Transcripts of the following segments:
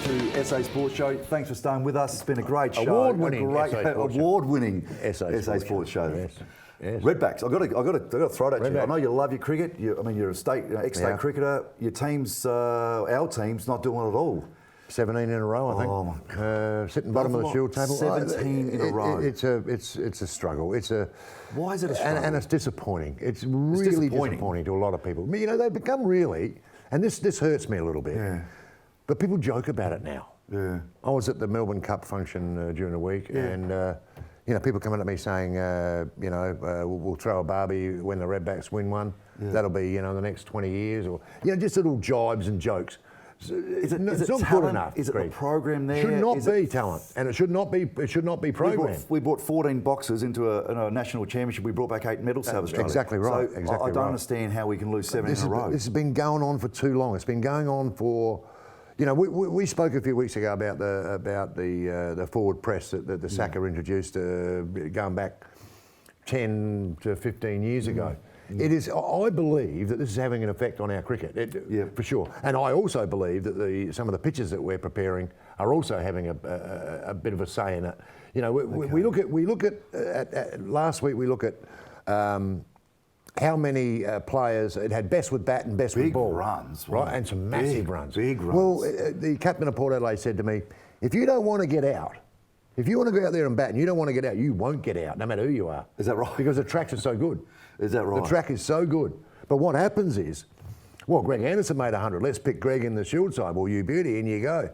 to SA Sports Show. Thanks for staying with us. It's been a great show. Award-winning award-winning SA Sports Show. Yes. Yes. Redbacks, I've got to throw that to you. I Redback. know you love your cricket. You're a ex-state cricketer. Your team's, our team's not doing it at all. 17 in a row, I think. Oh my God. Sitting bottom of the shield table. 17 in a row. It's a struggle. Why is it a struggle? And it's disappointing. It's really disappointing to a lot of people. I mean, they've become really, and this hurts me a little bit. Yeah. But people joke about it now. Yeah. I was at the Melbourne Cup function during the week, and people coming at me saying, we'll throw a barbie when the Redbacks win one. Yeah. That'll be, the next 20 years, or just little jibes and jokes. Is it not talent? good enough. Is it the program there? Should not be talent, and it should not be. It should not be programmed. We brought 14 boxers into a national championship. We brought back 8 medals to Australia. Exactly right. So I don't understand how we can lose 7 in a row. This has been going on for too long. It's been going on for. We spoke a few weeks ago about the forward press that the SASS introduced, going back 10 to 15 years ago. It is. I believe that this is having an effect on our cricket, for sure. And I also believe that some of the pitches that we're preparing are also having a bit of a say in it. We look at last week. We look at how many players it had best with bat and best with ball, runs, right, and some massive runs. Big runs. Well, the captain of Port Adelaide said to me, "If you don't want to get out." If you want to go out there and bat and you don't want to get out, you won't get out, no matter who you are. Is that right? Because the tracks are so good. Is that right? The track is so good. But what happens is, Greg Anderson made 100. Let's pick Greg in the Shield side. Well, you beauty, in you go.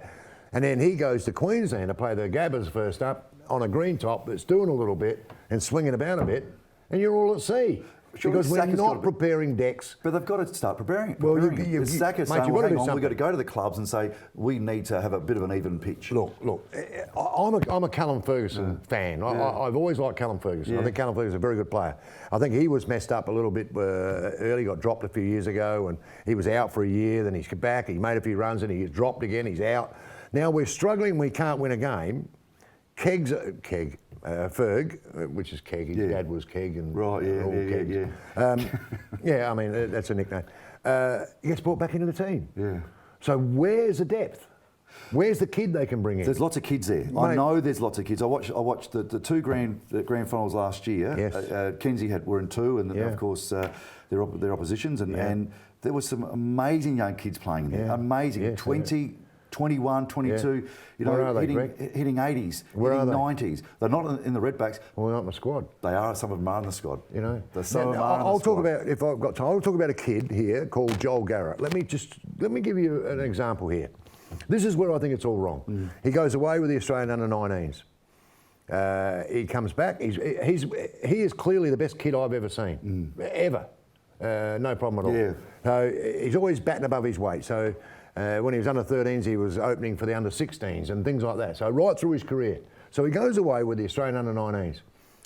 And then he goes to Queensland to play the Gabbers first up on a green top that's doing a little bit and swinging about a bit, and you're all at sea. Surely because we're not preparing decks. But they've got to start preparing it. Well, the SASS is saying, hang on, we've got to go to the clubs and say, we need to have a bit of an even pitch. Look, I'm a Callum Ferguson fan. I've always liked Callum Ferguson. I think Callum Ferguson's a very good player. I think he was messed up a little bit early, got dropped a few years ago, and he was out for a year, then he's come back, he made a few runs, and he gets dropped again, he's out. Now we're struggling, we can't win a game. Ferg, which is Keg, his dad was Keg, and all Kegs. I mean, that's a nickname. He gets brought back into the team. Yeah. So where's the depth? Where's the kid they can bring in? There's lots of kids there. Mate, I know there's lots of kids. I watched the two grand finals last year. Yes. Kenzie were in 2, and of course their oppositions, and there was some amazing young kids playing there. Amazing, Yes, 20. 21, 22, Where are they, hitting 80s, Where hitting are they? 90s. They're not in the Redbacks. Well, they're not in the squad. They are. Some of them are in the squad. I'll talk about, if I've got time, I'll talk about a kid here called Joel Guerra. Let me give you an example here. This is where I think it's all wrong. He goes away with the Australian under-19s. He comes back. He is clearly the best kid I've ever seen, ever. No problem at all. Yeah. So he's always batting above his weight. So when he was under 13s, he was opening for the under 16s and things like that. So right through his career. So he goes away with the Australian under 19s.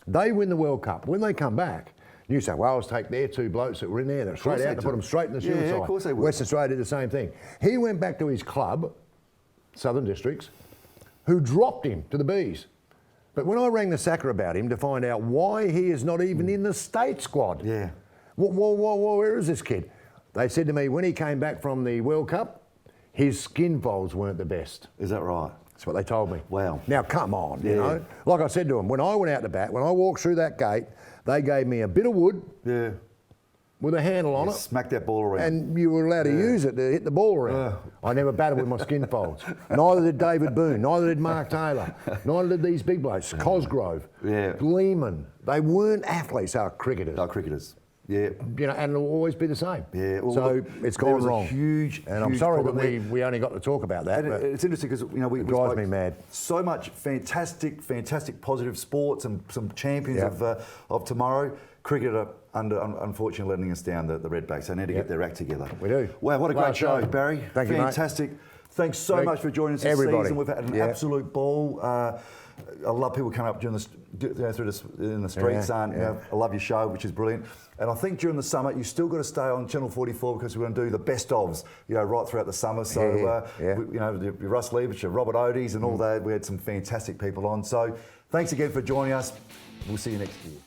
They win the World Cup. When they come back, New South Wales take their 2 blokes that were in there, they're straight out to put them straight in the Shield side. Of course they would. West Australia did the same thing. He went back to his club, Southern Districts, who dropped him to the Bees. But when I rang the SASS about him to find out why he is not even in the state squad, where is this kid? They said to me, when he came back from the World Cup, his skin folds weren't the best. Is that right? That's what they told me. Wow. Now, come on, you know. Like I said to them, when I went out to bat, when I walked through that gate, they gave me a bit of wood with a handle on it. Smack that ball around. And you were allowed to use it to hit the ball around. I never batted with my skin folds. Neither did David Boone, neither did Mark Taylor, neither did these big blokes, Cosgrove, Gleeman. They weren't athletes, they were cricketers. They were cricketers. Yeah, and it'll always be the same. Yeah, well, so look, it's gone wrong. And I'm sorry that we only got to talk about that. And it's interesting because it drives me mad. So much fantastic positive sports and some champions of tomorrow. Cricket are unfortunately letting us down. The Redbacks. They need to get their act together. We do. Wow, what a great show, Barry. Thank you, fantastic. Thanks so much for joining us this season. We've had an absolute ball. I love people coming up in the streets. I love your show, which is brilliant. And I think during the summer, you still got to stay on Channel 44 because we're going to do the best ofs, right throughout the summer. So, Russ Leibich, Robert Oates and all that. We had some fantastic people on. So thanks again for joining us. We'll see you next year.